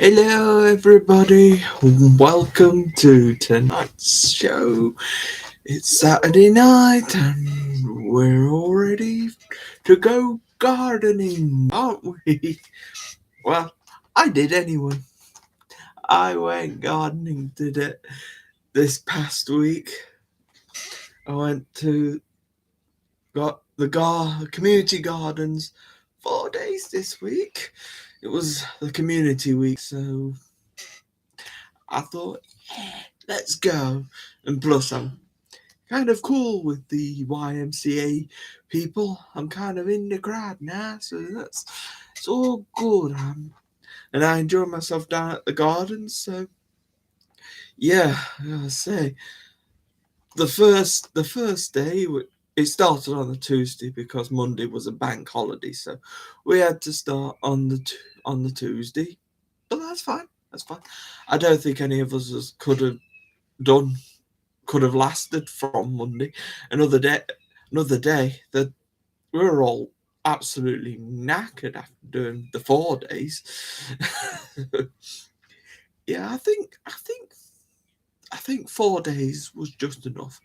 Hello, everybody. Welcome to tonight's show. It's Saturday night, and we're all ready to go gardening, aren't we? Well, I did anyway. I went gardening today this past week. I went to got the community gardens 4 days this week. It was the community week, so I thought, let's go. And plus, I'm kind of cool with the YMCA people. I'm kind of in the crowd now, so it's all good. And I enjoy myself down at the gardens. So yeah, I say the first day it started on the Tuesday because Monday was a bank holiday, so we had to start on the Tuesday. But that's fine. That's fine. I don't think any of us done could have lasted from Monday. Another day, another day that we were all absolutely knackered after doing the 4 days. Yeah, I think 4 days was just enough.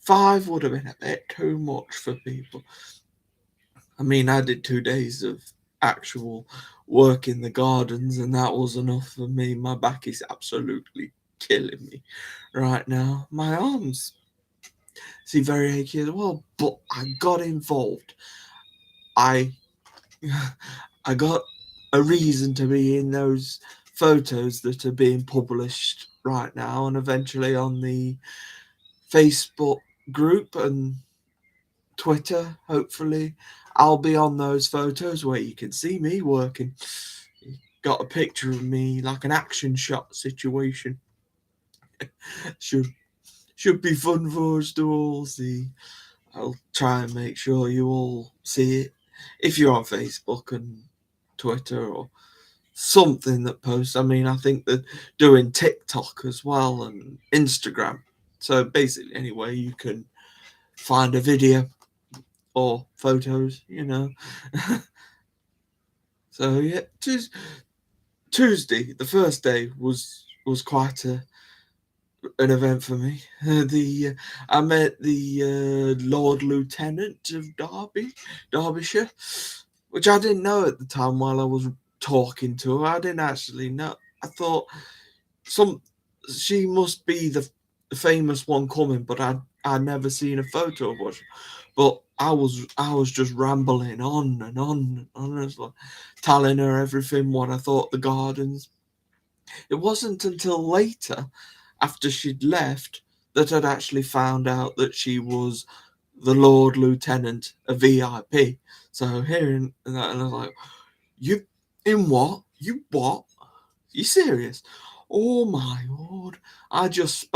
5 would have been a bit too much for people. I mean, I did 2 days of actual work in the gardens, and that was enough for me. My back is absolutely killing me right now. My arms seem very achy as well, but I got involved. I I got a reason to be in those photos that are being published right now and eventually on the Facebook group and Twitter. Hopefully, I'll be on those photos where you can see me working. Got a picture of me like an action shot situation. should should be fun for us to all see. I'll try and make sure you all see it if you're on Facebook and Twitter or something that posts. I mean, I think they're doing TikTok as well and Instagram. So basically, anyway, you can find a video or photos. So yeah, Tuesday, the first day was quite an event for me. I met the Lord Lieutenant of Derbyshire, which I didn't know at the time while I was talking to her. I didn't actually know. I thought she must be the famous one coming, but I'd never seen a photo of her. But I was just rambling on and on and on, like, telling her everything what I thought the gardens. It wasn't until later, after she'd left, that I'd actually found out that she was the Lord Lieutenant, a VIP. So hearing that, and I was like, "You in what? You what? You serious? Oh my lord!" I just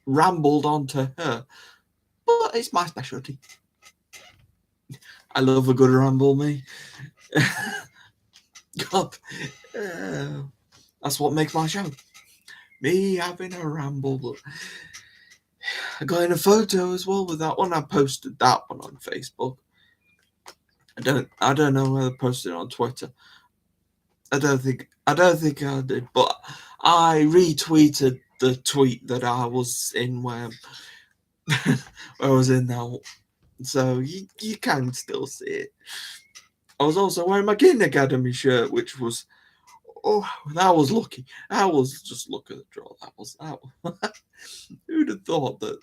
rambled onto her, but it's my specialty. I love a good ramble, me. God, that's what makes my show. Me having a ramble. But I got in a photo as well with that one. I posted that one on Facebook. I don't know whether I posted it on Twitter. I don't think I did, but I retweeted the tweet that I was in where I was in that, so you can still see it. I was also wearing my Kitten Academy shirt, which was that was lucky. That was just look at the draw. That was who'd have thought that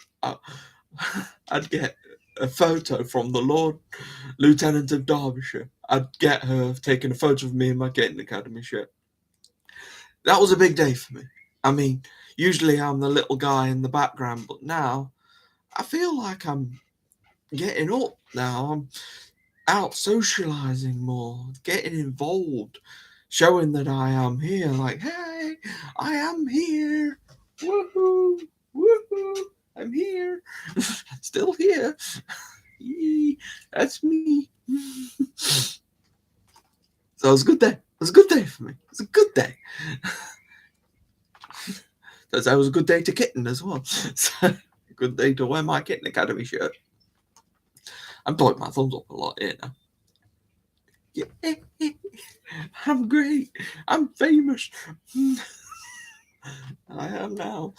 I'd get a photo from the Lord Lieutenant of Derbyshire. I'd get her taking a photo of me in my Kitten Academy shirt. That was a big day for me. I mean, usually I'm the little guy in the background, but now I feel like I'm getting up now. I'm out socializing more, getting involved, showing that I am here. Like, hey, I am here. Woohoo! Woohoo! I'm here. Still here. That's me. So it was a good day. It was a good day for me. It was a good day. That was a good day to Kitten as well. So, a good day to wear my Kitten Academy shirt. I'm putting my thumbs up a lot here now. Yeah. I'm great. I'm famous. I am now.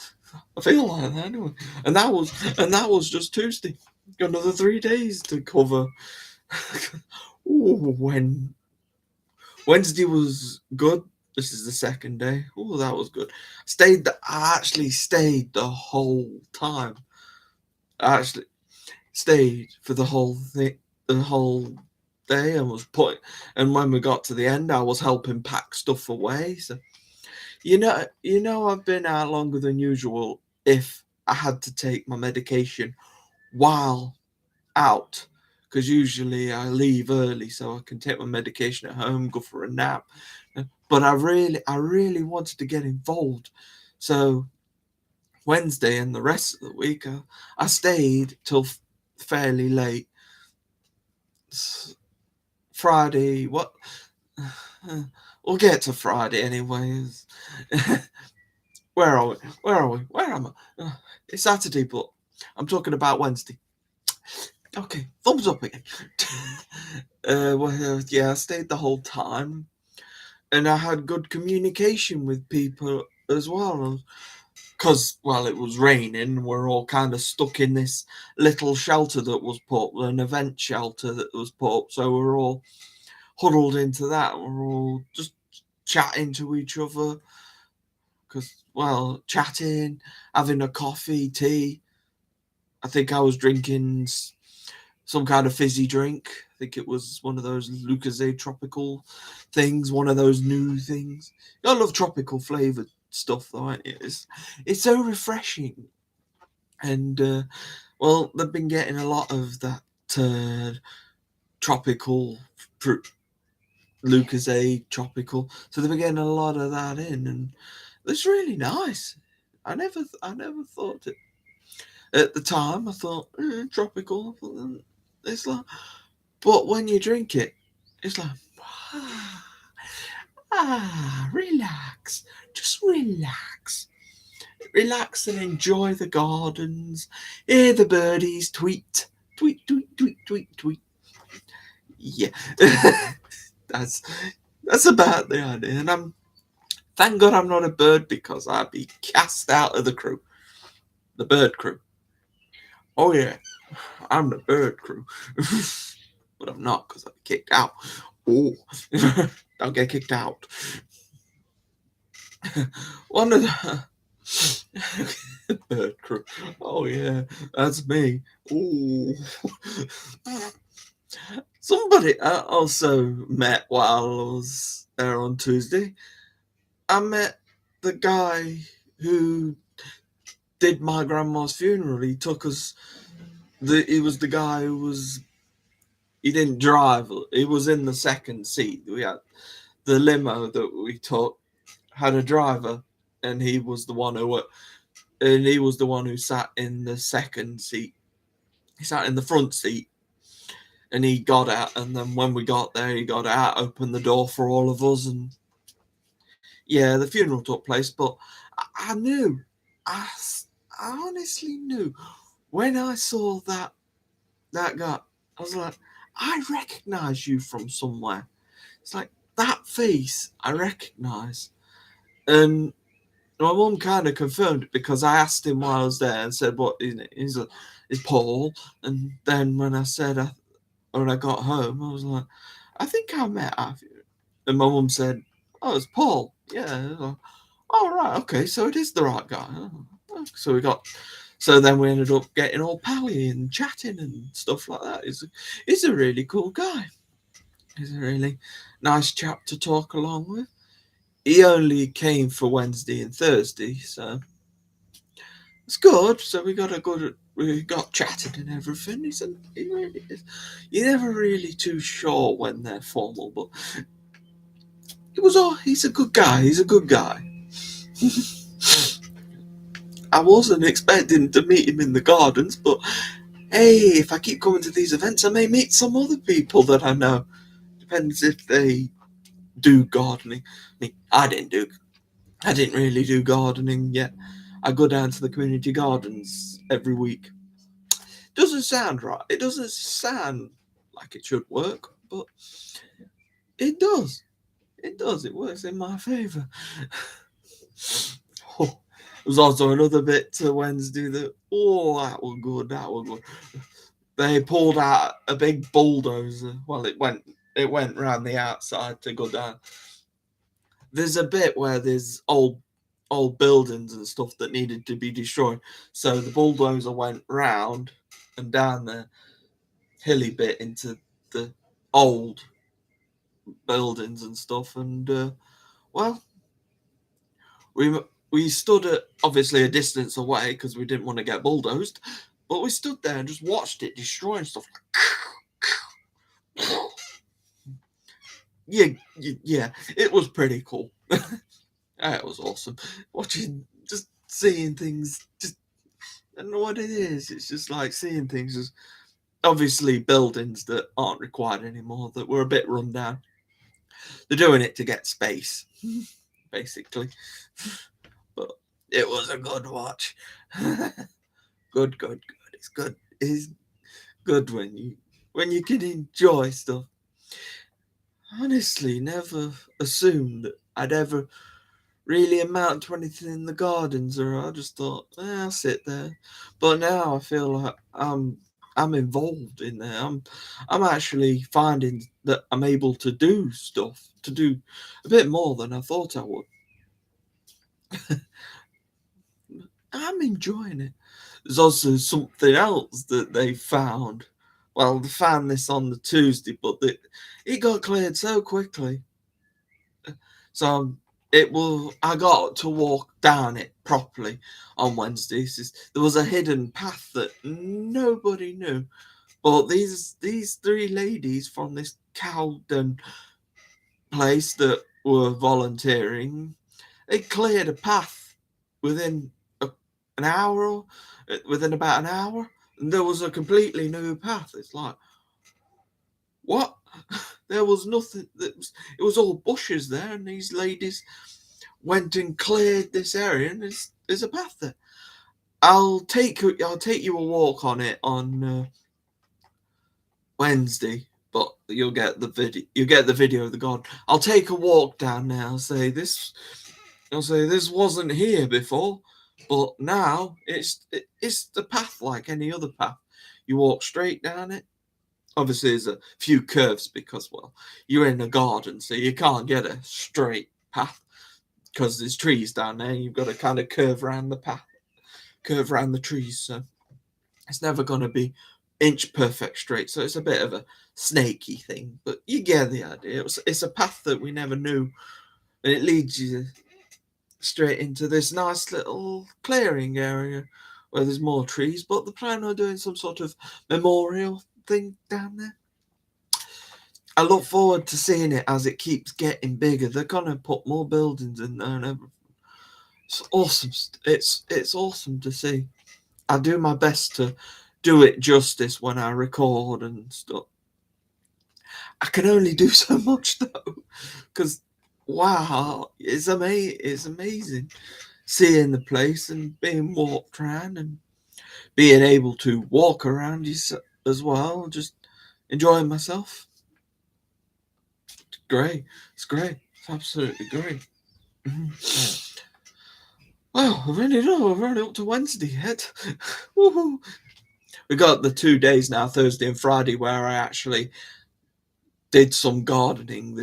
I feel like that anyway. And that was just Tuesday. Got another 3 days to cover. Ooh, when Wednesday was good. This is the second day. Oh, that was good. I actually stayed the whole time. I actually stayed for the whole thing, the whole day, and and when we got to the end, I was helping pack stuff away. So I've been out longer than usual if I had to take my medication while out, because usually I leave early so I can take my medication at home, go for a nap. But I really wanted to get involved, so Wednesday and the rest of the week I stayed till fairly late. Friday, what? We'll get to Friday anyways. Where are we? Where am I? It's Saturday, but I'm talking about Wednesday. Okay, thumbs up again. I stayed the whole time, and I had good communication with people as well. Because, it was raining, we're all kind of stuck in this little shelter that was put, an event shelter that was put, so we're all huddled into that. We're all just chatting to each other, chatting, having a coffee, tea. I think I was drinking some kind of fizzy drink. I think it was one of those Lucozade tropical things, one of those new things. I love tropical flavoured stuff, though. It's so refreshing. And they've been getting a lot of that tropical fruit, Lucozade tropical, so they've been getting a lot of that in, and it's really nice. I never thought it at the time. I thought tropical. It's like, but when you drink it, it's like relax, just relax and enjoy the gardens. Hear the birdies tweet, tweet, tweet, tweet, tweet, tweet. Yeah, that's about the idea. And thank God I'm not a bird, because I'd be cast out of the crew, the bird crew. Oh yeah, I'm the bird crew, but I'm not, because I'd be kicked out. Oh, don't get kicked out. One of the bird crew. Oh yeah, that's me. Ooh. Somebody I also met while I was there on Tuesday. I met the guy who did my grandma's funeral. He took us. He was the guy who was. He didn't drive. He was in the second seat. We had the limo that we took had a driver, and he was the one who sat in the second seat. He sat in the front seat, and he got out. And then when we got there, he got out, opened the door for all of us, and yeah, the funeral took place. But I knew, I honestly knew when I saw that guy. I was like, I recognise you from somewhere. It's like that face I recognise, and my mum kind of confirmed it, because I asked him while I was there and said, "What is it? Is Paul?" And then when I got home, I was like, "I think I met you." And my mum said, "Oh, it's Paul." Yeah. Like, oh right, okay, so it is the right guy. So then we ended up getting all pally and chatting and stuff like that. He's a really cool guy. He's a really nice chap to talk along with. He only came for Wednesday and Thursday, so it's good. So we got chatted and everything. He really is. You're never really too sure when they're formal, but he's a good guy. He's a good guy. I wasn't expecting to meet him in the gardens, but hey, if I keep coming to these events, I may meet some other people that I know. Depends if they do gardening. I mean, I didn't really do gardening yet. I go down to the community gardens every week. Doesn't sound right. It doesn't sound like it should work, but it does. It does. It works in my favour. Oh, there was also another bit to Wednesday that that was good. That was good. They pulled out a big bulldozer. Well, it went round the outside to go down. There's a bit where there's old buildings and stuff that needed to be destroyed. So the bulldozer went round and down the hilly bit into the old buildings and stuff. And well, we stood at obviously a distance away because we didn't want to get bulldozed, but we stood there and just watched it destroying stuff. Yeah, it was pretty cool. It was awesome watching, just seeing things. Just I don't know what it is. It's just like seeing things. Just obviously buildings that aren't required anymore, that were a bit run down. They're doing it to get space, basically. But it was a good watch. Good. It's good. It's good when you can enjoy stuff. Honestly, never assumed that I'd ever really amount to anything in the gardens, or I just thought, I'll sit there. But now I feel like I'm involved in there. I'm actually finding that I'm able to do stuff, to do a bit more than I thought I would. I'm enjoying it. There's also something else that they found. Well, they found this on the Tuesday, but it got cleared so quickly. So I got to walk down it properly on Wednesday. There was a hidden path that nobody knew, but these three ladies from this Cowden place that were volunteering, they cleared a path within an hour, within about an hour, and there was a completely new path. It's like, what? There was nothing. It was all bushes there, and these ladies went and cleared this area, and there's a path there. I'll take you a walk on it on Wednesday, but you'll get the video. You get the video of the garden. I'll take a walk down there. I'll say this wasn't here before, but now it's the path like any other path. You walk straight down it. Obviously, there's a few curves because, well, you're in a garden, so you can't get a straight path because there's trees down there. You've got to kind of curve around the path, curve around the trees. So it's never going to be inch perfect straight. So it's a bit of a snaky thing, but you get the idea. It's a path that we never knew, and it leads you straight into this nice little clearing area where there's more trees, but they're planning on doing some sort of memorial thing down there. I look forward to seeing it as it keeps getting bigger. They're gonna put more buildings in there and everything. It's awesome. It's awesome to see. I do my best to do it justice when I record and stuff. I can only do so much though, because wow, it's amazing seeing the place and being walked around and being able to walk around as well, just enjoying myself. It's great. It's absolutely great. Well, we're only up to Wednesday yet. We got the 2 days now, Thursday and Friday, where I actually did some gardening.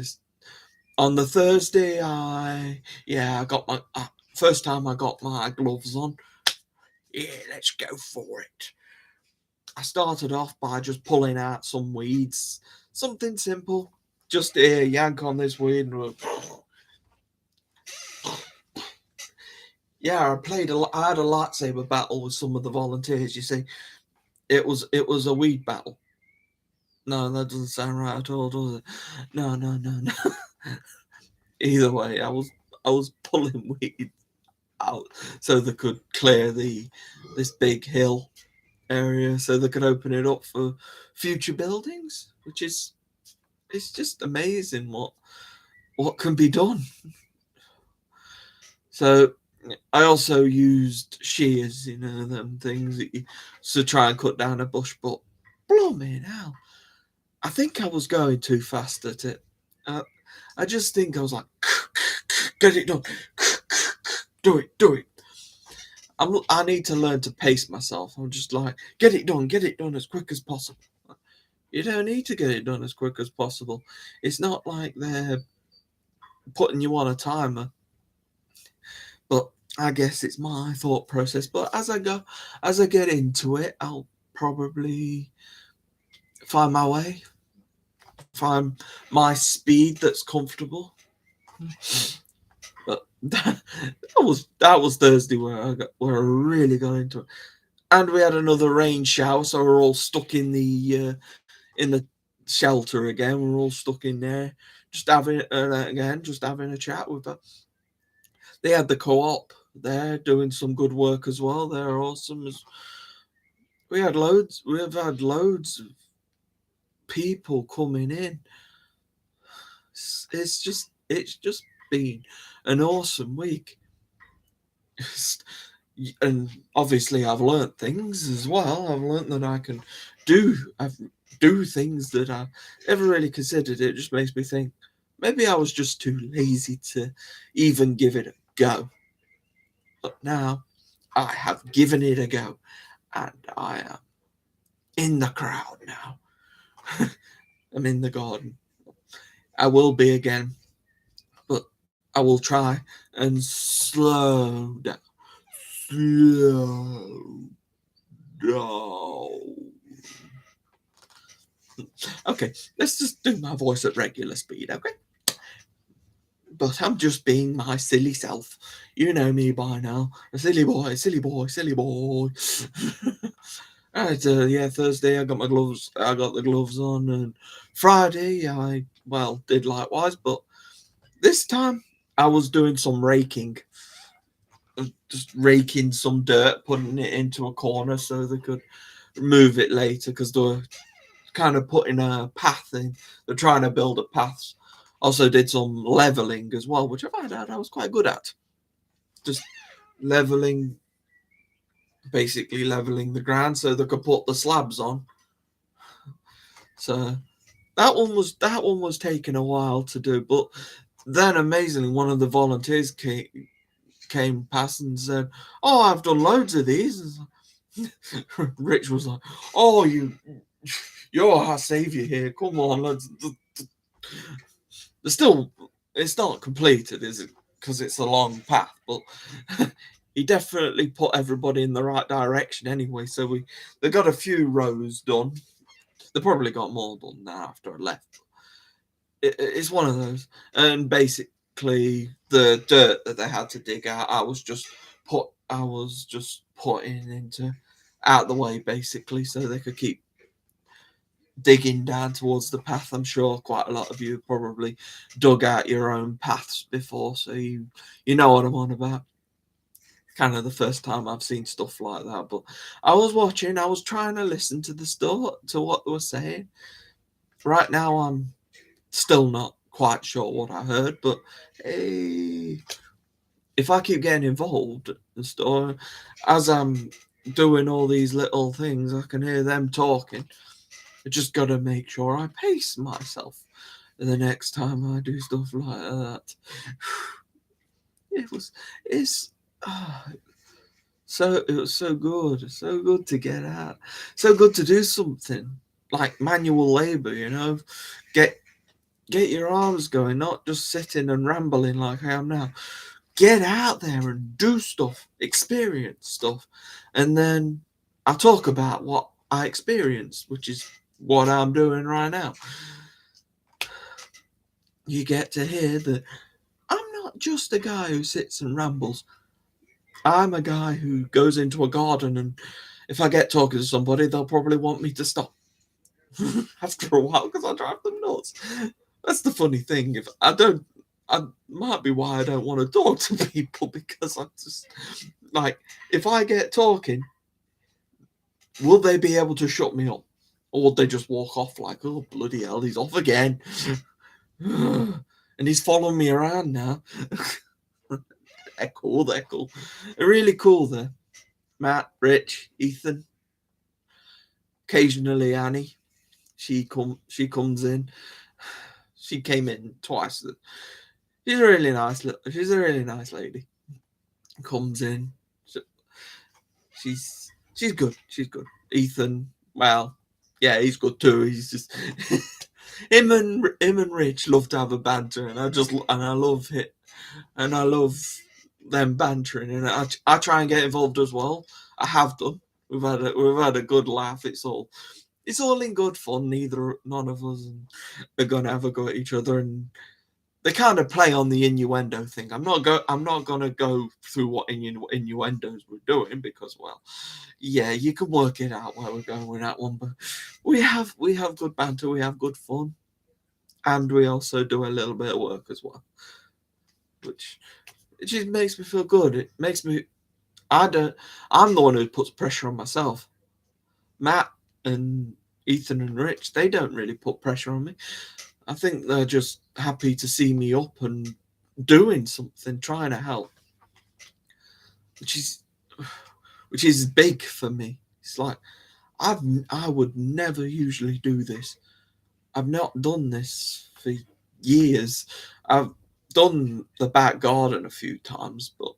On the Thursday, I got my first time I got my gloves on. Yeah, let's go for it. I started off by just pulling out some weeds, something simple. Just yank on this weed and yeah, I had a lightsaber battle with some of the volunteers. You see, it was a weed battle. No, that doesn't sound right at all, does it? No. Either way, I was pulling weed out so they could clear this big hill area so they could open it up for future buildings, which is it's just amazing what can be done. So I also used shears, them things to try and cut down a bush, but blooming hell, I think I was going too fast at it. I just think I was like, get it done, do it. I need to learn to pace myself. I'm just like, get it done as quick as possible. You don't need to get it done as quick as possible. It's not like they're putting you on a timer. But I guess it's my thought process. But as I get into it, I'll probably find my way, find my speed that's comfortable. But that was Thursday where I really got into it, and we had another rain shower, so we're all stuck in the shelter again. We're all stuck in there, just having a chat with them. They had the co-op there doing some good work as well. They're awesome. We've had loads of people coming in. It's just been an awesome week. And obviously I've learnt things as well. I've learnt that I can do things that I never really considered. It just makes me think maybe I was just too lazy to even give it a go. But now I have given it a go, and I am in the crowd now. I'm in the garden. I will be again, but I will try and slow down. Okay, let's just do my voice at regular speed, okay? But I'm just being my silly self. You know me by now. A silly boy. Alright, Thursday I got my gloves. I got the gloves on, and Friday I did likewise. But this time I was doing some raking, just raking some dirt, putting it into a corner so they could move it later because they were kind of putting a path in. They're trying to build a path. Also did some leveling as well, which I was quite good at. Just basically leveling the ground so they could put the slabs on. So that one was taking a while to do, but then amazingly one of the volunteers came past and said, "Oh, I've done loads of these." Rich was like, "Oh, you're our savior here. Come on, let's." It's not completed, is it? Because it's a long path, but he definitely put everybody in the right direction anyway. So they got a few rows done. They probably got more done now after I left. It's one of those, and basically the dirt that they had to dig out, I was just putting into out the way basically, so they could keep digging down towards the path. I'm sure quite a lot of you probably dug out your own paths before, so you know what I'm on about. Kind of the first time I've seen stuff like that, but I was trying to listen to to what they were saying. Right now I'm still not quite sure what I heard, but hey, if I keep getting involved in stuff as I'm doing all these little things, I can hear them talking. I just got to make sure I pace myself the next time I do stuff like that. It was so good to get out, so good to do something like manual labor. Get your arms going, not just sitting and rambling like I am now. Get out there and do stuff, experience stuff, and then I talk about what I experienced, which is what I'm doing right now. You get to hear that I'm not just a guy who sits and rambles. I'm a guy who goes into a garden, and if I get talking to somebody, they'll probably want me to stop after a while because I drive them nuts. That's the funny thing. I might be why I don't want to talk to people, because I'm just like, if I get talking, will they be able to shut me up? Or would they just walk off like, oh, bloody hell, he's off again. And he's following me around now. They're cool. They're really cool there. Matt, Rich, Ethan. Occasionally Annie. She comes in. She came in twice. She's a really nice lady. Comes in. She's good. She's good. Ethan, well, yeah, he's good too. He's just him and Rich love to have a banter, and I love it, and I love them bantering, and I try and get involved as well. I have done. We've had a good laugh. It's all in good fun. None of us are gonna have a go at each other, and they kind of play on the innuendo thing. I'm not gonna go through what innuendos we're doing because, well, yeah, you can work it out where we're going with that one. But we have good banter, we have good fun, and we also do a little bit of work as well, which it just makes me feel good. It makes me. I'm the one who puts pressure on myself. Matt and Ethan and Rich, they don't really put pressure on me. I think they're just happy to see me up and doing something, trying to help, which is big for me. It's like I would never usually do this. I've not done this for years. I've done the back garden a few times, but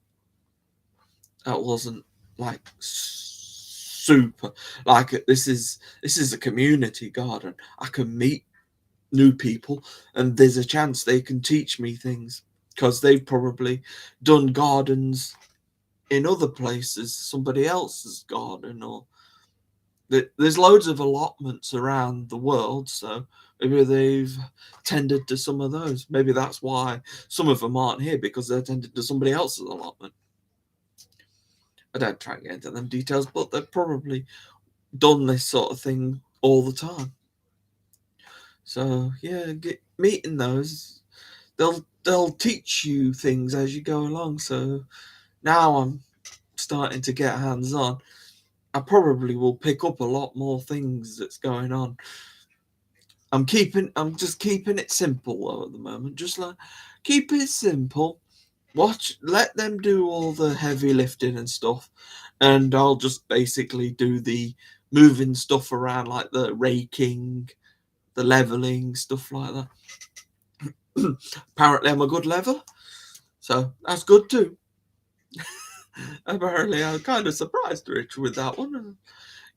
that wasn't like super. Like this is a community garden. I can meet new people, and there's a chance they can teach me things because they've probably done gardens in other places, somebody else's garden, or there's loads of allotments around the world, so maybe they've tended to some of those. Maybe that's why some of them aren't here, because they're tended to somebody else's allotment. I don't try and get into them details, but they've probably done this sort of thing all the time. So yeah, meeting those, they'll teach you things as you go along. So now I'm starting to get hands on. I probably will pick up a lot more things that's going on. I'm just keeping it simple though at the moment. Just like keep it simple. Let them do all the heavy lifting and stuff, and I'll just basically do the moving stuff around, like the raking, the leveling, stuff like that. Apparently I'm a good leveler, so that's good too. Apparently I'm kind of surprised Rich with that one.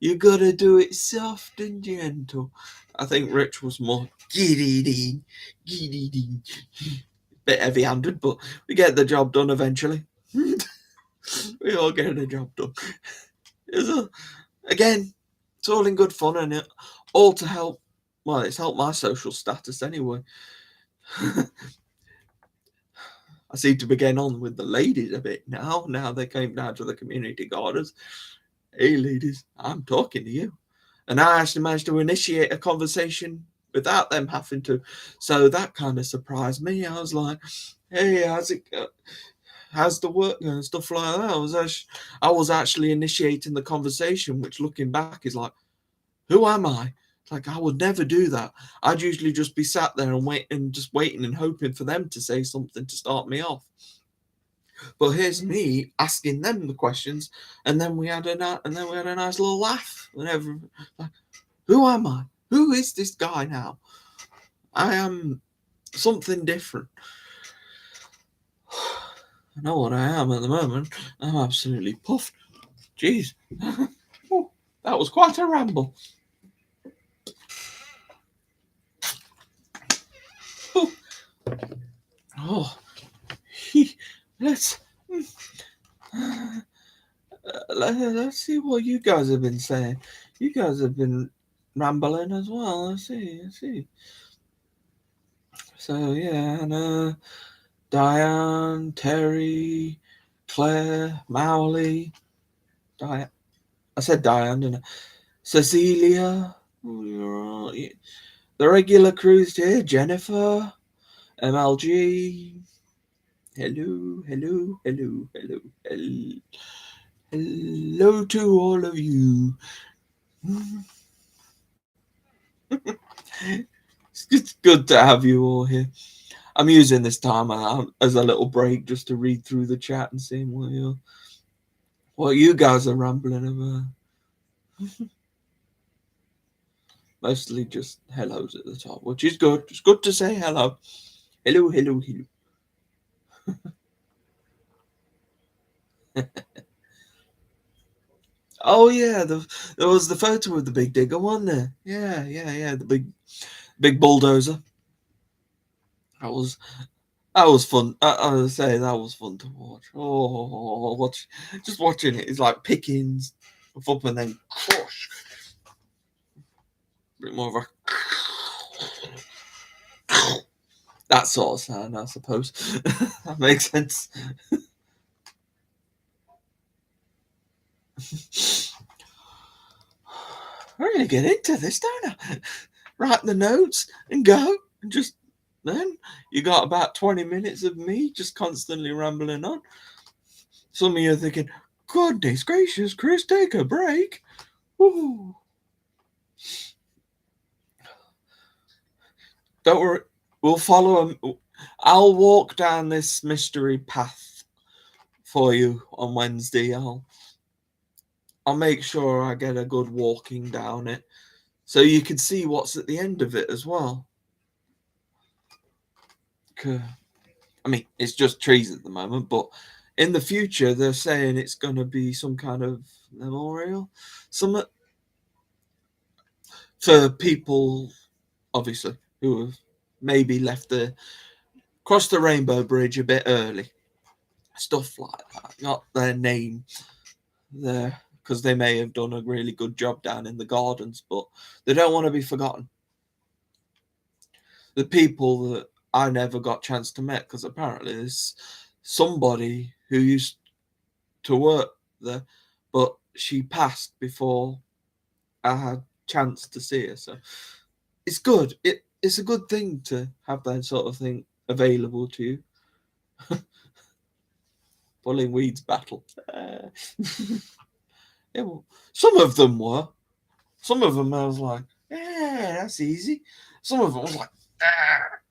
You gotta do it soft and gentle. I think Rich was more giddy, bit heavy-handed, but we get the job done eventually. We all get the job done. Again, it's all in good fun, and it all to help. Well, it's helped my social status anyway. I seem to be getting on with the ladies a bit now. Now they came down to the community gardens. Hey, ladies, I'm talking to you. And I actually managed to initiate a conversation without them having to. So that kind of surprised me. I was like, hey, how's the work and stuff like that? I was actually initiating the conversation, which looking back is like, who am I? Like, I would never do that. I'd usually just be sat there and waiting and hoping for them to say something to start me off. But here's me asking them the questions, and then we had a nice little laugh. Whenever, like, who am I? Who is this guy now? I am something different. I know what I am at the moment. I'm absolutely puffed. Jeez, that was quite a ramble. Oh, let's see what you guys have been saying. You guys have been rambling as well. I see. So yeah, and Diane, Terry, Claire, Mowley, Diane. I said Diane, didn't I? Cecilia, the regular crew's here. Jennifer, MLG. Hello. Hello to all of you. It's good to have you all here. I'm using this time as a little break just to read through the chat and seeing what you guys are rambling about. Mostly just hellos at the top, which is good. It's good to say hello. Hello, hello, hello. Oh yeah, there was the photo of the big digger, wasn't there? Yeah. The big bulldozer. That was fun. I would say that was fun to watch. Oh, just watching it is like pickings up and then crush. A bit more of a that sort of sound, I suppose. That makes sense. We're gonna get into this, don't I? Write the notes and go, and just then you got about 20 minutes of me just constantly rambling on. Some of you are thinking, goodness gracious, Chris, take a break. Woo. Don't worry, we'll follow him. I'll walk down this mystery path for you on Wednesday. I'll make sure I get a good walking down it, so you can see what's at the end of it as well. I mean, it's just trees at the moment, but in the future, they're saying it's going to be some kind of memorial summit for people, obviously, who have maybe crossed the Rainbow Bridge a bit early. Stuff like that. Not their name there, because they may have done a really good job down in the gardens, but they don't want to be forgotten. The people that I never got a chance to meet, because apparently there's somebody who used to work there, but she passed before I had a chance to see her. So it's good. It's a good thing to have that sort of thing available to you. Pulling weeds battle. Yeah, well, some of them were. Some of them I was like, yeah, that's easy. Some of them was like,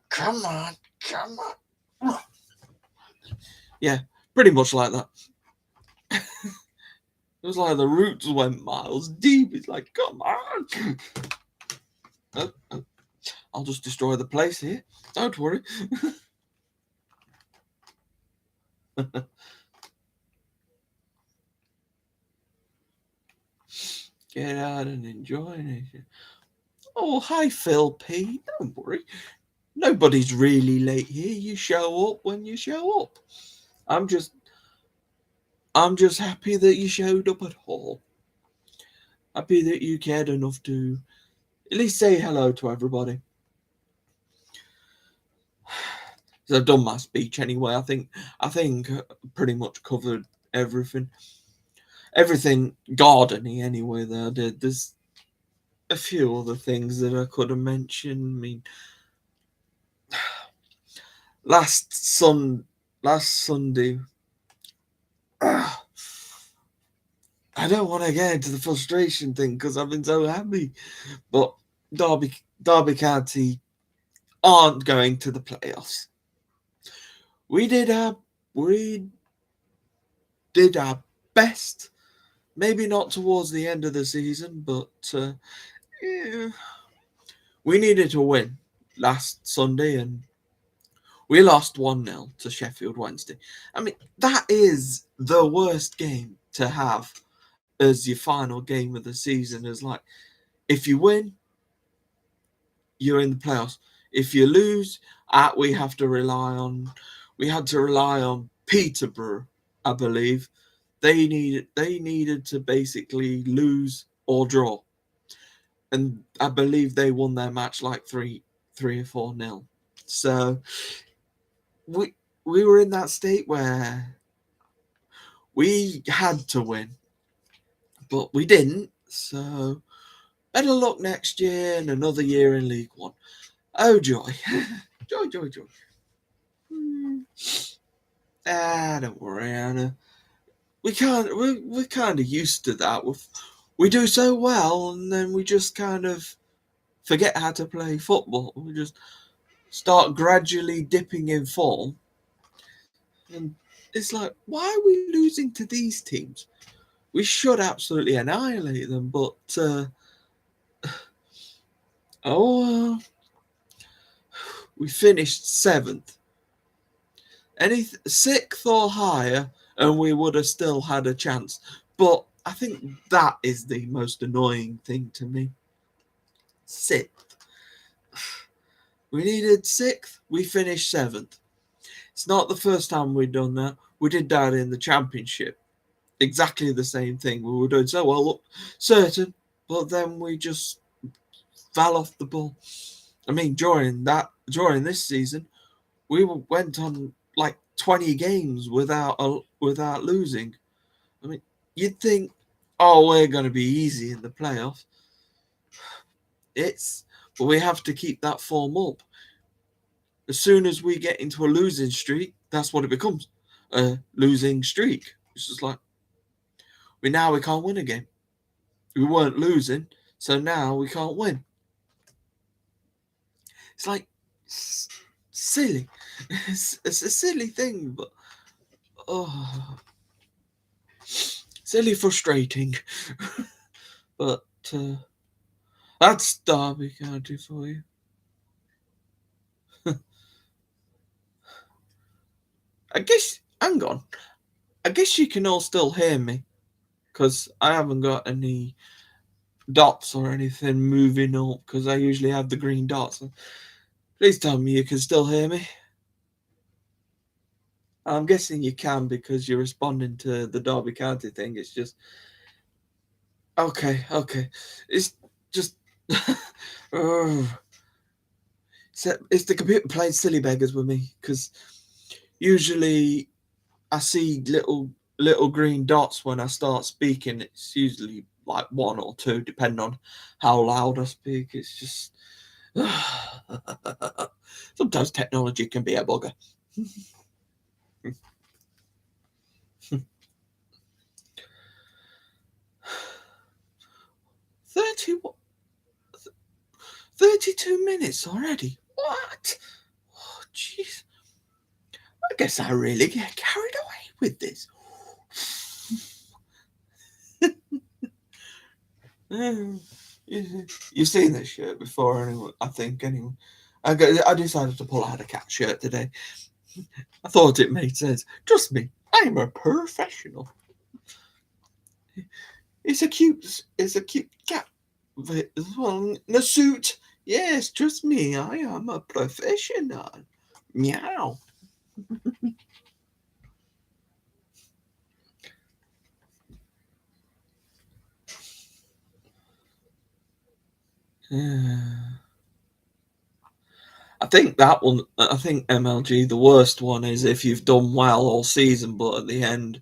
come on. Yeah, pretty much like that. It was like the roots went miles deep. It's like, come on. I'll just destroy the place here. Don't worry. Get out and enjoy nature. Oh, hi, Phil P. Don't worry. Nobody's really late here. You show up when you show up. I'm just happy that you showed up at all. Happy that you cared enough to at least say hello to everybody. So I've done my speech anyway. I think pretty much covered everything. Everything gardening anyway that I did. There's a few other things that I could have mentioned. I mean, last Sunday, I don't want to get into the frustration thing because I've been so happy, but Derby County aren't going to the playoffs. We did our best. Maybe not towards the end of the season, but yeah, we needed to win last Sunday, and we lost 1-0 to Sheffield Wednesday. I mean, that is the worst game to have as your final game of the season. Is like, if you win, you're in the playoffs. If you lose, we had to rely on Peterborough, I believe. They needed to basically lose or draw, and I believe they won their match like 3 or 4-0. So we were in that state where we had to win, but we didn't. So better luck next year and another year in League One. Oh joy, joy. Don't worry, Anna. We're kind of used to that. We do so well, and then we just kind of forget how to play football. We just start gradually dipping in form, and it's like, why are we losing to these teams? We should absolutely annihilate them, but We finished 7th. Any 6th or higher, and we would have still had a chance. But I think that is the most annoying thing to me. 6th. We needed 6th. We finished 7th. It's not the first time we've done that. We did that in the championship. Exactly the same thing. We were doing so well up certain, but then we just fell off the ball. I mean, during this season, we went on like 20 games without losing. I mean, you'd think, oh, we're going to be easy in the playoffs. But we have to keep that form up. As soon as we get into a losing streak, that's what it becomes, a losing streak. It's just like, we can't win a game. We weren't losing, so now we can't win. It's like silly. It's a silly thing, but silly, frustrating. But that's Derby County for you. Hang on. I guess you can all still hear me, because I haven't got any dots or anything moving up, because I usually have the green dots. Please tell me you can still hear me. I'm guessing you can, because you're responding to the Derby County thing. It's just okay. It's just it's the computer playing silly beggars with me, because usually I see little green dots when I start speaking. It's usually like 1 or 2, depending on how loud I speak. It's just sometimes technology can be a bugger. 32 minutes already. What? Oh, jeez. I guess I really get carried away with this. You've seen this shirt before, anyway. I think, anyway. I decided to pull out a cat shirt today. I thought it made sense. Trust me, I'm a professional. It's a cute cat as well in a suit. Yes, trust me, I am a professional. Meow. I think that one. I think MLG, the worst one is if you've done well all season, but at the end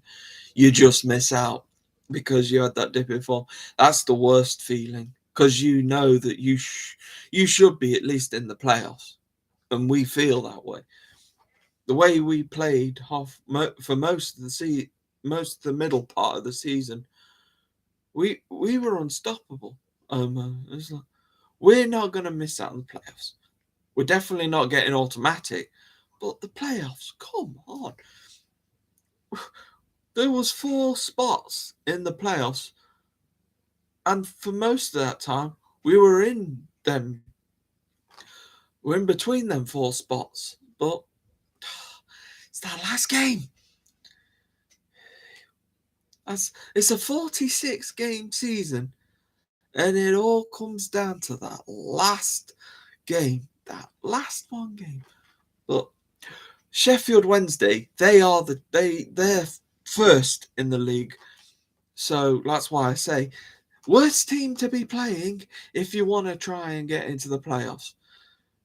you just miss out because you had that dip in form. That's the worst feeling, because you know that you should be at least in the playoffs, and we feel that way. The way we played for most of the middle part of the season, we were unstoppable. It's like, we're not going to miss out on the playoffs. We're definitely not getting automatic, but the playoffs, come on. There was 4 spots in the playoffs, and for most of that time, we were in them. We're in between them 4 spots, but it's that last game. It's a 46 game season, and it all comes down to that last game, that last one game. But Sheffield Wednesday, they're first in the league, so that's why I say worst team to be playing if you want to try and get into the playoffs.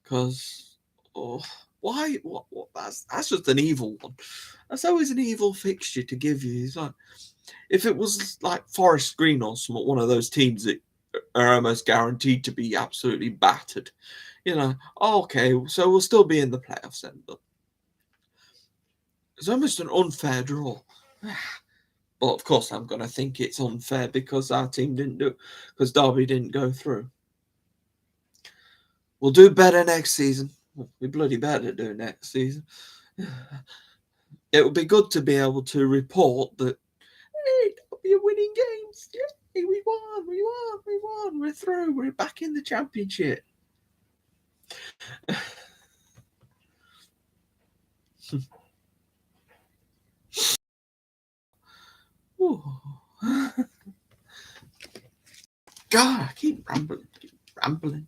Because why? What? That's just an evil one. That's always an evil fixture to give you. It's like, if it was like Forest Green or one of those teams that are almost guaranteed to be absolutely battered, okay, so we'll still be in the playoffs then. But it's almost an unfair draw. But of course, I'm going to think it's unfair because our team because Derby didn't go through. We'll do better next season. We bloody better do next season. It would be good to be able to report that, hey, Derby are winning games. Hey, we won. We're through. We're back in the championship. Ooh. God, I keep rambling, rambling.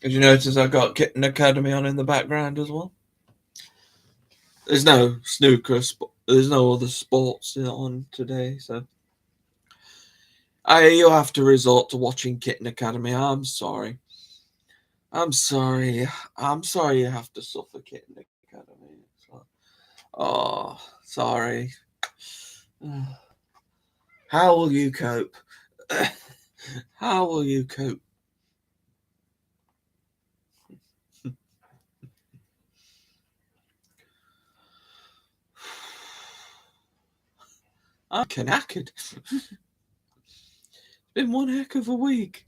Did you notice I got Kitten Academy on in the background as well? There's no snooker, there's no other sports on today, so you have to resort to watching Kitten Academy. I'm sorry. I'm sorry. I'm sorry you have to suffer, Kitten Academy. So, oh, sorry. How will you cope? How will you cope? I'm knackered. It's been one heck of a week.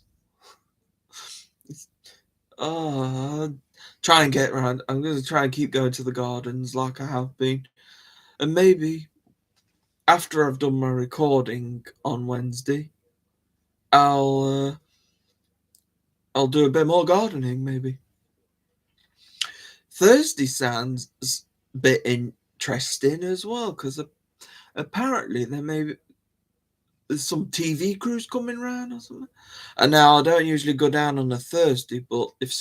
Try and get around. I'm going to try and keep going to the gardens like I have been. And maybe after I've done my recording on Wednesday, I'll do a bit more gardening maybe. Thursday sounds a bit interesting as well because apparently there's some TV crews coming around or something. And now I don't usually go down on a Thursday, but if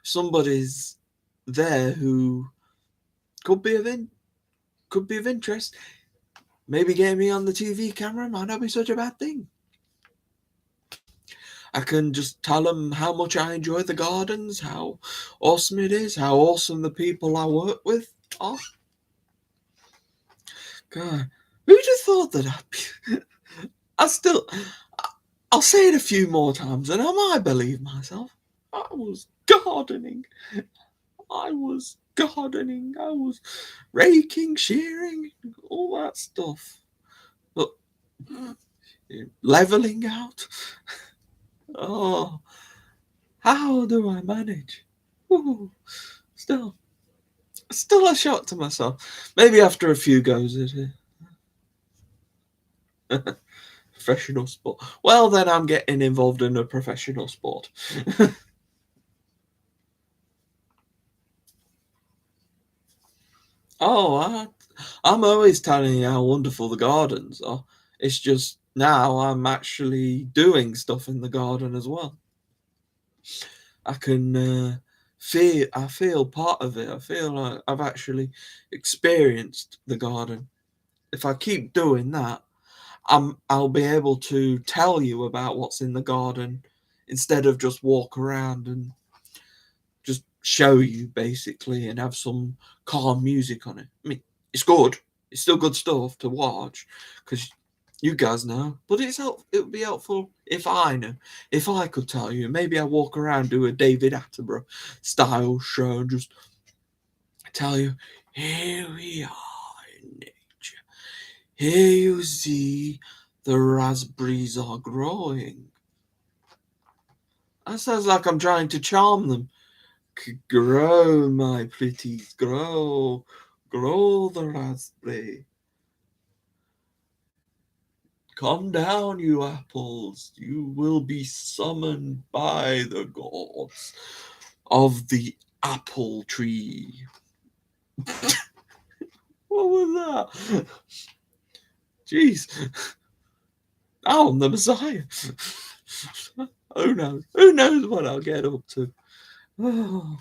somebody's there who could be of interest, maybe getting me on the TV camera might not be such a bad thing. I can just tell them how much I enjoy the gardens, how awesome it is, how awesome the people I work with are. God, who'd have thought that I'd be... I'll say it a few more times and I might believe myself. I was gardening. I was raking, shearing, all that stuff. But leveling out. Oh, how do I manage? Ooh, still a shock to myself. Maybe after a few goes at it. Professional sport. Well, then I'm getting involved in a professional sport. Oh, I'm always telling you how wonderful the gardens are. It's just now I'm actually doing stuff in the garden as well. I can I feel part of it. I feel like I've actually experienced the garden. If I keep doing that, I'll be able to tell you about what's in the garden instead of just walk around and just show you basically and have some calm music on it. I mean, it's good. It's still good stuff to watch because you guys know. But it would be helpful if I know, if I could tell you. Maybe I walk around, do a David Attenborough style show, and just tell you, here we are in nature. Here you see the raspberries are growing. That sounds like I'm trying to charm them. Grow, my pretties, grow. Grow the raspberry. Come down, you apples. You will be summoned by the gods of the apple tree. What was that? Jeez. Oh, I'm the Messiah. Who knows? Who knows what I'll get up to? Oh.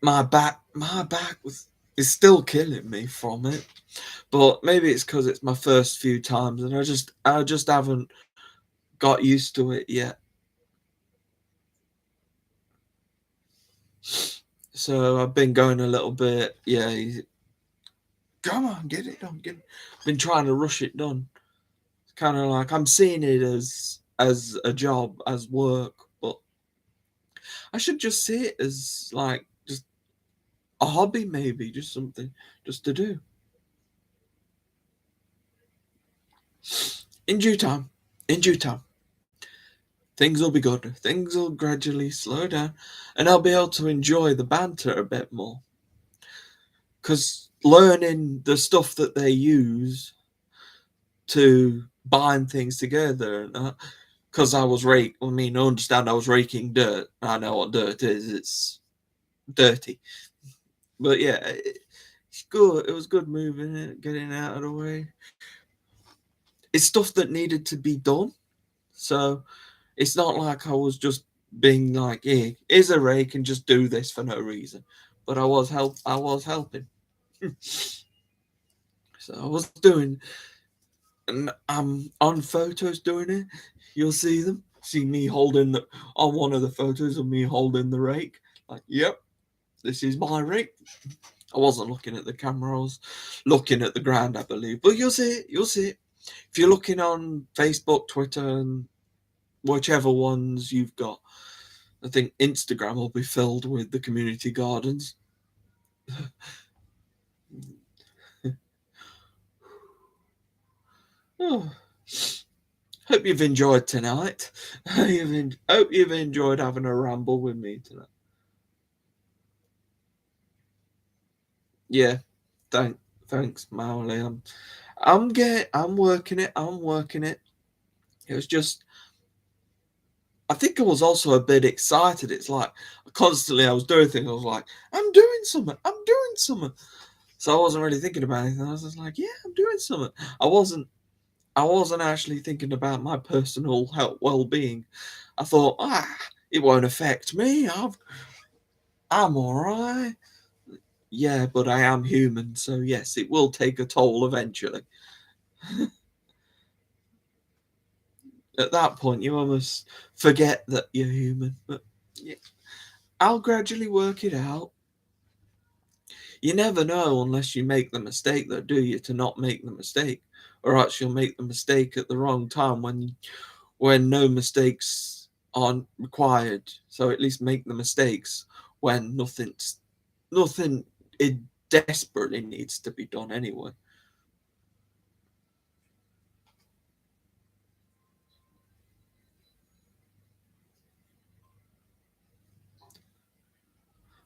My back is still killing me from it. But maybe it's because it's my first few times and I just haven't got used to it yet. So I've been going a little bit, come on, get it done, been trying to rush it done. It's kind of like I'm seeing it as a job, as work, but I should just see it as like just a hobby, maybe, just something just to do. In due time. In due time. things will be good. Things will gradually slow down, and I'll be able to enjoy the banter a bit more. Because learning the stuff that they use to bind things together, and because I understand I was raking dirt. I know what dirt is. It's dirty. But yeah, it's good. It was good moving it, getting out of the way. It's stuff that needed to be done. So it's not like I was just being like, "Yeah, here's a rake and just do this for no reason." But I was helping. So I was doing, and I'm on photos doing it. You'll see them. See me holding on one of the photos of me holding the rake. Like, yep, this is my rake. I wasn't looking at the camera. I was looking at the ground, I believe. But you'll see it. You'll see it. If you're looking on Facebook, Twitter, and whichever ones you've got, I think Instagram will be filled with the community gardens. Oh, hope you've enjoyed tonight. Hope you've enjoyed having a ramble with me tonight. Yeah, thanks, Mowley. I'm working it. I'm working it. It was just, I think I was also a bit excited. It's like constantly I was doing things. I was like, I'm doing something. I'm doing something. So I wasn't really thinking about anything. I was just like, yeah, I'm doing something. I wasn't. I wasn't actually thinking about my personal health, well-being. I thought, it won't affect me. I'm all right. Yeah, but I am human, so yes, it will take a toll eventually. At that point, you almost forget that you're human. But yeah, I'll gradually work it out. You never know unless you make the mistake, though, do you? To not make the mistake, or else you'll make the mistake at the wrong time when no mistakes aren't required. So at least make the mistakes when nothing it desperately needs to be done anyway.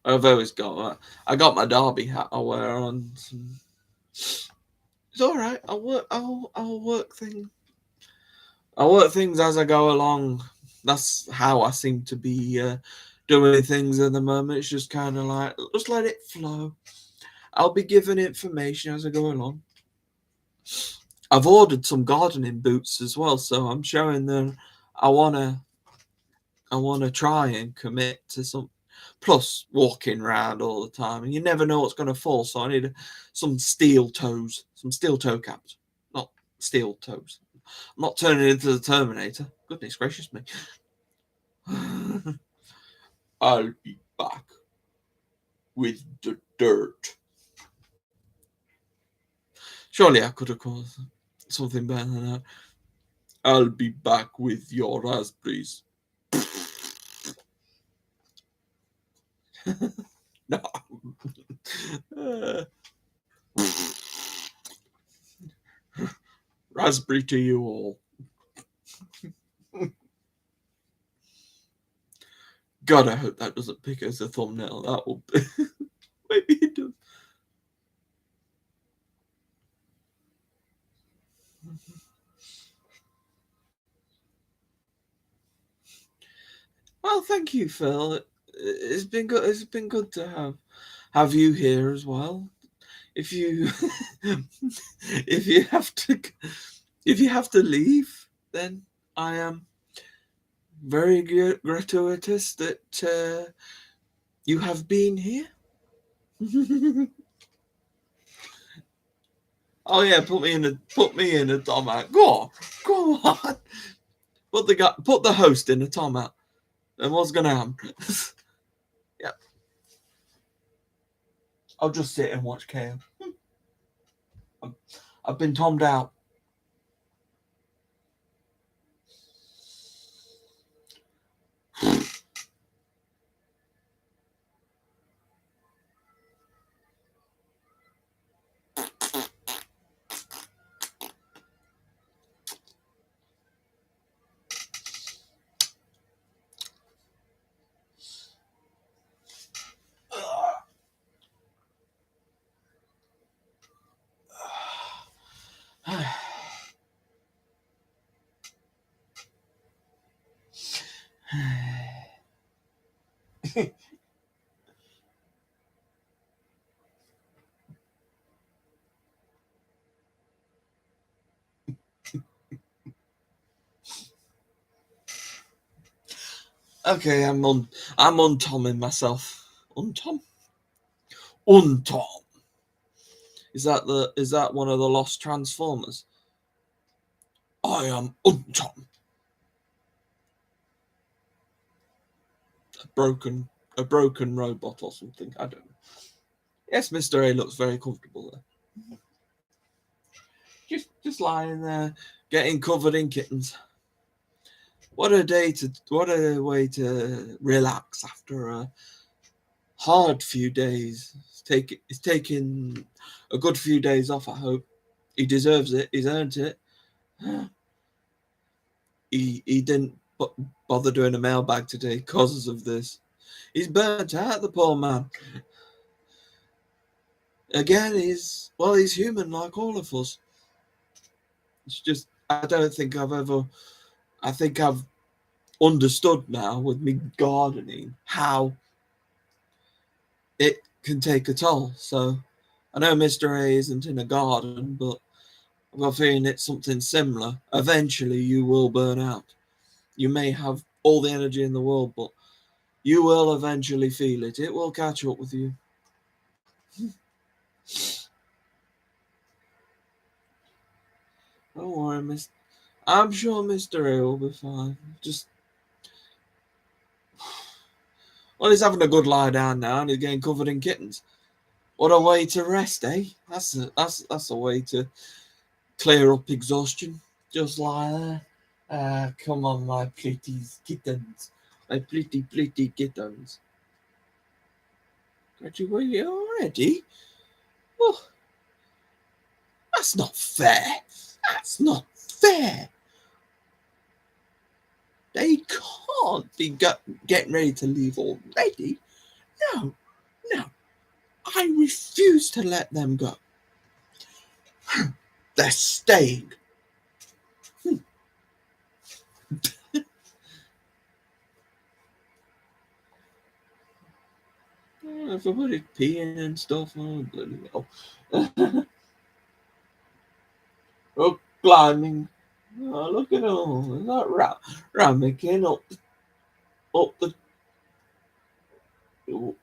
I've always got I got my Derby hat I wear on. It's all right. I'll work things. I work things as I go along. That's how I seem to be doing things at the moment. It's just kind of like, just let it flow. I'll be giving information as I go along. I've ordered some gardening boots as well, so I'm showing them I wanna try and commit to some. Plus, walking around all the time, and you never know what's going to fall. So I need some steel toes, some steel toe caps, not steel toes. I'm not turning into the Terminator. Goodness gracious me! I'll be back with the dirt. Surely I could have called something better than that. I'll be back with your raspberries. No. Raspberry to you all. God, I hope that doesn't pick as a thumbnail. That will be. Maybe it does. Well, thank you, Phil. It's been good. It's been good to have you here as well. If you if you have to leave, then I am very gratuitous that you have been here. Oh yeah, put me in a Tom hat. Go on. Put the host in a Tom hat. And what's gonna happen? Yeah, I'll just sit and watch KO. I've been Tommed out. Okay, I'm untomming myself. Untom? Untom. Is that one of the lost Transformers? I am Untom. A broken robot or something. I don't know. Yes, Mr. A looks very comfortable there. Just lying there, getting covered in kittens. What a way to relax after a hard few days. He's taking a good few days off, I hope. He deserves it. He's earned it. He didn't bother doing a mailbag today because of this. He's burnt out, the poor man. Again, he's human like all of us. It's just, I don't think I think I've understood now with me gardening how it can take a toll. So I know Mr. A isn't in a garden, but I've got a feeling it's something similar. Eventually you will burn out. You may have all the energy in the world, but you will eventually feel it. It will catch up with you. Don't worry, Miss. I'm sure Mr. A will be fine. Well, he's having a good lie down now, and he's getting covered in kittens. What a way to rest, eh? That's a way to clear up exhaustion. Just lie there. Come on, my pretty kittens. My pretty kittens. Graduated already? Oh, that's not fair. That's not fair. They can't be getting ready to leave already. No. I refuse to let them go. They're staying. Everybody's peeing and stuff. Oh, bloody hell. Oh, climbing. Oh, look at all. Is that ramming up the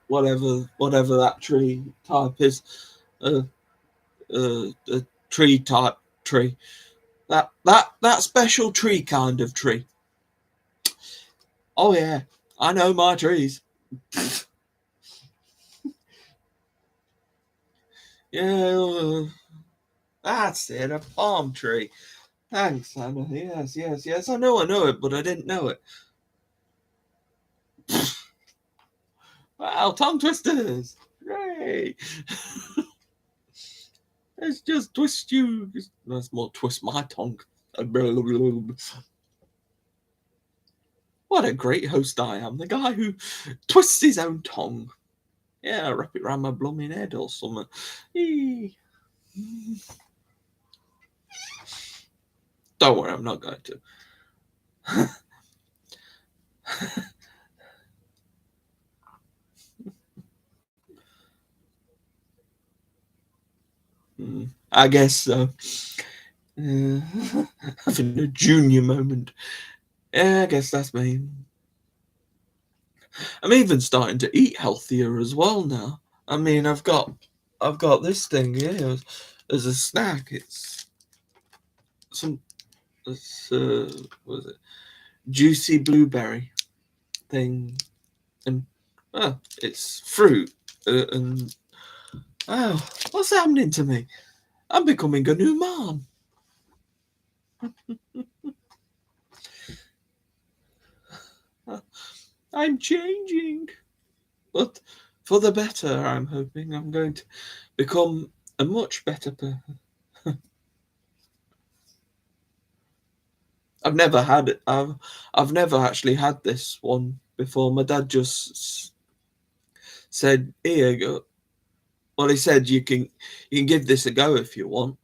whatever that tree type is. A tree type tree. That special tree kind of tree. Oh yeah, I know my trees. Yeah, that's it, a palm tree. Thanks, Anna. Yes. I know it, but I didn't know it. Wow, tongue twisters! Hooray! Let's just twist you. Let's more twist my tongue. What a great host I am. The guy who twists his own tongue. Yeah, wrap it round my blooming head or something. Don't worry, I'm not going to. I guess so. Having a junior moment. Yeah, I guess that's me. I'm even starting to eat healthier as well now. I mean, I've got this thing here as a snack. It's what is it? Juicy blueberry thing, and it's fruit. And what's happening to me? I'm becoming a new mom. I'm changing, but for the better. I'm hoping I'm going to become a much better person. I've never had it. I've never actually had this one before. My dad just said, "Here you go." Well, he said you can give this a go if you want,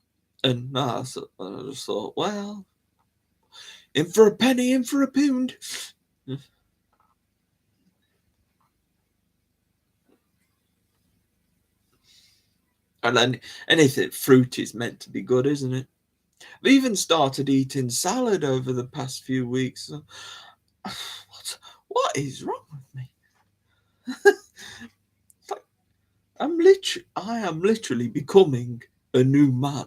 and I just thought, well, in for a penny, in for a pound. And then anything fruit is meant to be good, isn't it? I've even started eating salad over the past few weeks. What is wrong with me? I am literally becoming a new man.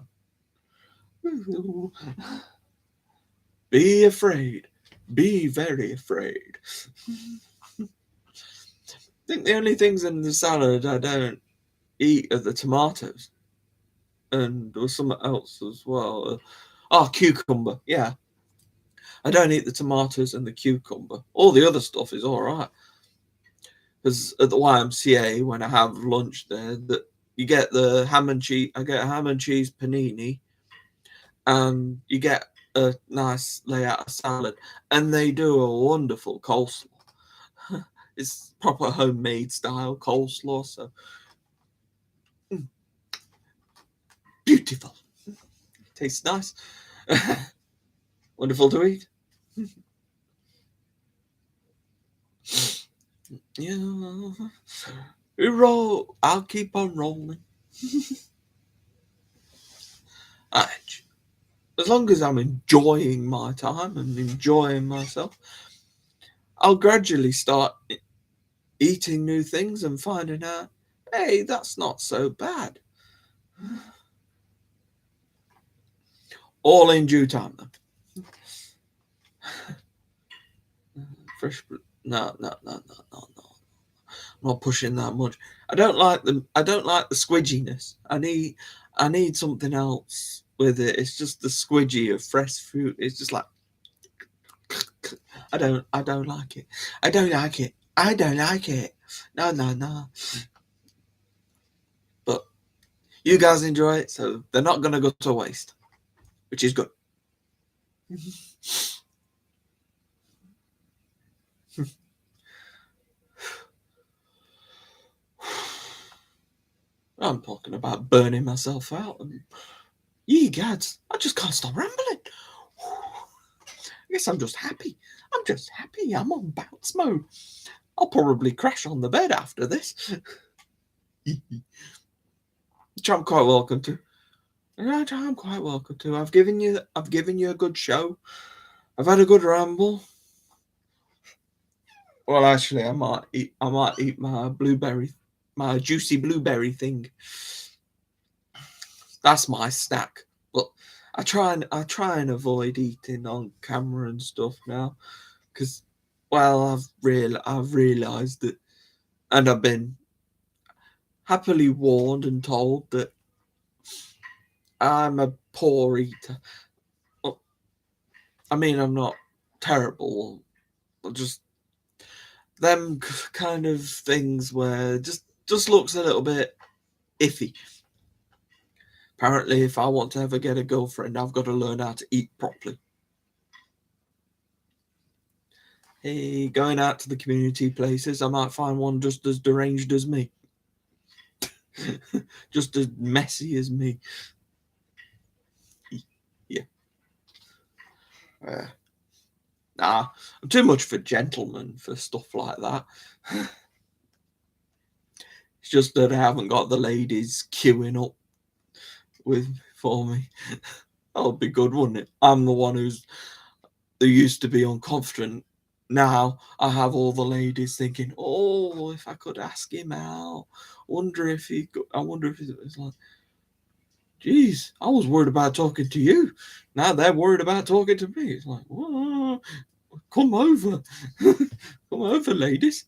Be afraid. Be very afraid. I think the only things in the salad I don't eat are the tomatoes. And there was something else as well. Cucumber. Yeah. I don't eat the tomatoes and the cucumber. All the other stuff is alright. Because at the YMCA, when I have lunch there, that you get the ham and cheese. I get a ham and cheese panini, and you get a nice layout of salad, and they do a wonderful coleslaw. It's proper homemade style coleslaw, so beautiful. Tastes nice. Wonderful to eat. Yeah. We roll. I'll keep on rolling. As long as I'm enjoying my time and enjoying myself, I'll gradually start eating new things and finding out, hey, that's not so bad. All in due time, though. Fresh, no. I'm not pushing that much. I don't like the squidginess. I need something else with it. It's just the squidgy of fresh fruit. It's just like I don't like it. I don't like it. I don't like it. No. But you guys enjoy it, so they're not gonna go to waste, which is good. I'm talking about burning myself out. Ye gads, I just can't stop rambling. I guess I'm just happy. I'm on bounce mode. I'll probably crash on the bed after this. Which I'm quite welcome to. Right, I'm quite welcome to. I've given you a good show. I've had a good ramble. Well, actually, I might eat my juicy blueberry thing. That's my snack. But I try and avoid eating on camera and stuff now, because, well, I've realised that, and I've been happily warned and told that I'm a poor eater. Well, I mean, I'm not terrible. Just them kind of things where just looks a little bit iffy. Apparently, if I want to ever get a girlfriend, I've got to learn how to eat properly. Hey, going out to the community places, I might find one just as deranged as me. Just as messy as me. Yeah. Nah, I'm too much of a gentleman for stuff like that. It's just that I haven't got the ladies queuing up for me. That would be good, wouldn't it? I'm the one who used to be unconfident. Now I have all the ladies thinking, "Oh, if I could ask him out, I wonder if it was like." Geez, I was worried about talking to you. Now they're worried about talking to me. It's like, whoa, come over. Come over, ladies.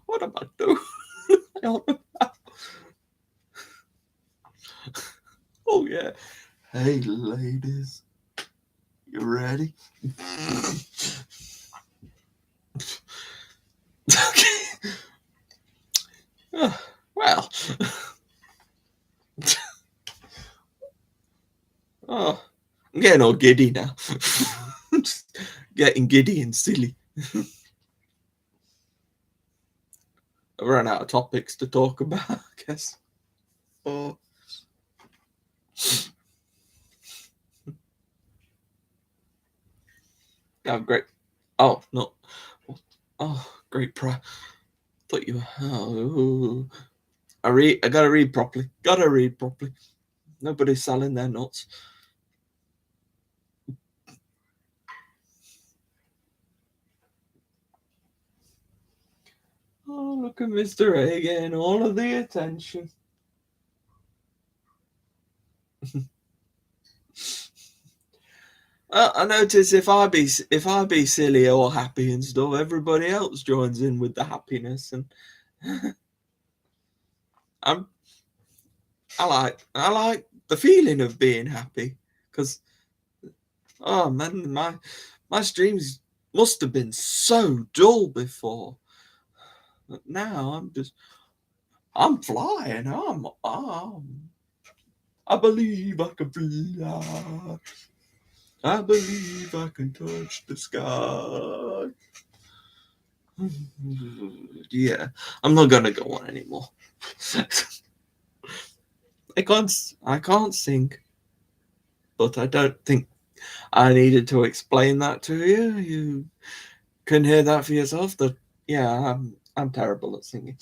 What am I doing? Oh, yeah. Hey, ladies. You ready? Okay. Well. Oh, I'm getting all giddy now. Just getting giddy and silly. I've run out of topics to talk about, I guess. Oh. Oh, great. Oh, no. Oh, great pride. Thought you were. I gotta read properly. Nobody's selling their nuts. Oh, look at Mr. A getting all of the attention. I notice if I be silly or happy and stuff, everybody else joins in with the happiness, and I like the feeling of being happy, because oh man, my streams must have been so dull before, but now I'm flying. I believe I can fly. I believe I can touch the sky. Yeah, I'm not gonna go on anymore. I can't sing, but I don't think I needed to explain that to you. You can hear that for yourself. That yeah, I'm terrible at singing,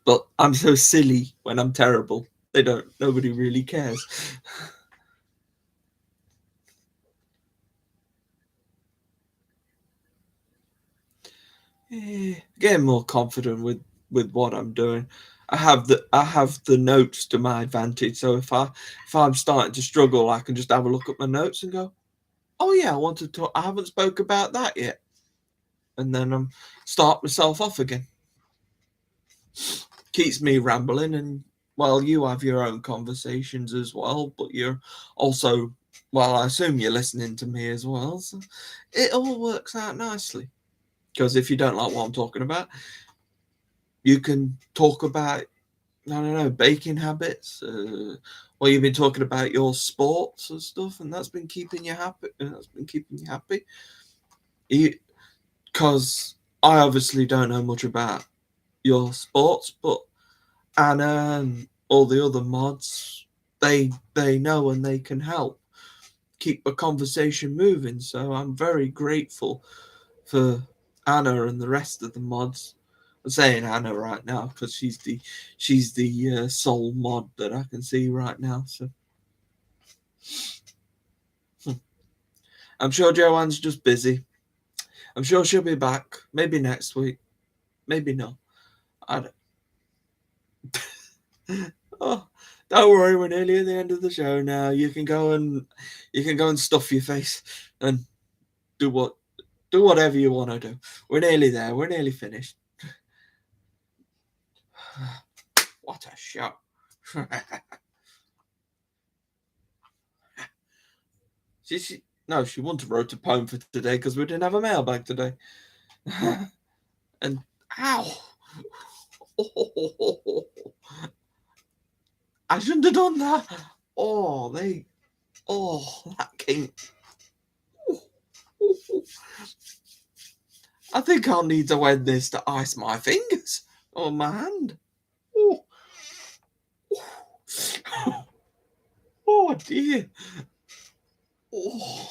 but I'm so silly when I'm terrible. Nobody really cares. Getting more confident with what I'm doing. I have the notes to my advantage. So if I'm starting to struggle, I can just have a look at my notes and go, "Oh yeah, I want to talk. I haven't spoke about that yet," and then start myself off again. Keeps me rambling, and well, you have your own conversations as well, but you're also, well, I assume you're listening to me as well. So it all works out nicely. Because if you don't like what I'm talking about, you can talk about, I don't know, baking habits. Well, you've been talking about your sports and stuff, and that's been keeping you happy. Because I obviously don't know much about your sports, but Anna and all the other mods, they know and they can help keep the conversation moving. So I'm very grateful for Anna and the rest of the mods. I'm saying Anna right now because she's the sole mod that I can see right now. So I'm sure Joanne's just busy. I'm sure she'll be back. Maybe next week. Maybe not. I don't. Oh, don't worry. We're nearly at the end of the show now. You can go and stuff your face and do whatever you want to do. We're nearly there. We're nearly finished. What a show. No, she wouldn't have wrote a poem for today because we didn't have a mailbag today. And ow! Oh, I shouldn't have done that. That came. I think I'll need to wet this to ice my fingers on my hand. Oh, oh dear. Oh.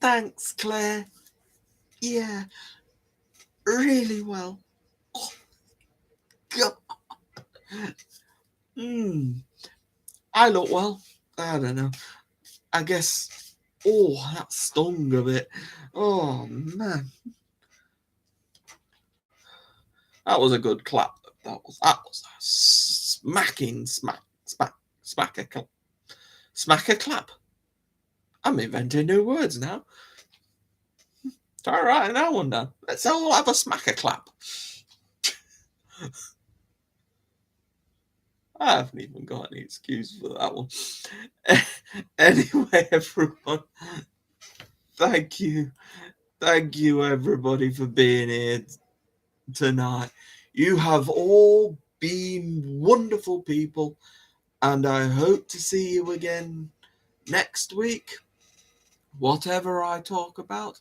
Thanks, Claire. Yeah, really well. Oh, God. I look well. I don't know. I guess. Oh, that stung a bit. Oh man, that was a good clap. That was a smacking smack a clap. Smack a clap. I'm inventing new words now. Try writing that one down. Let's all have a smack a clap. I haven't even got any excuse for that one. Anyway, everyone, thank you. Thank you, everybody, for being here tonight. You have all been wonderful people, and I hope to see you again next week. Whatever I talk about,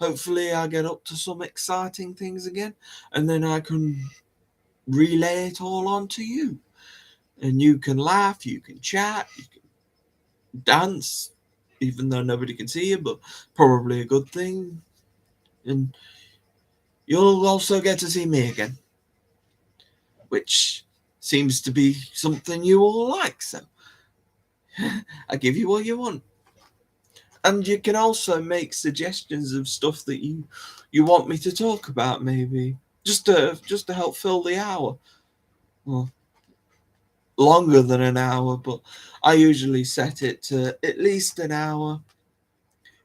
hopefully I get up to some exciting things again, and then I can relay it all on to you. And you can laugh, you can chat, you can dance, even though nobody can see you, but probably a good thing. And you'll also get to see me again, which seems to be something you all like, so I give you what you want. And you can also make suggestions of stuff that you want me to talk about, maybe just to help fill the hour. Well, longer than an hour, but I usually set it to at least an hour.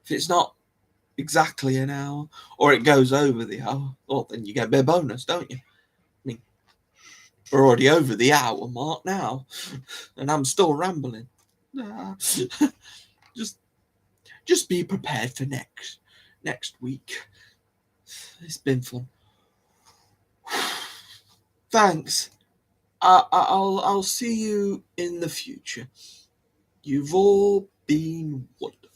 If it's not exactly an hour, or it goes over the hour, well, then you get a bit of bonus, don't you? I mean, we're already over the hour mark now, and I'm still rambling. just just be prepared for next week. It's been fun. Thanks. I'll see you in the future. You've all been wonderful.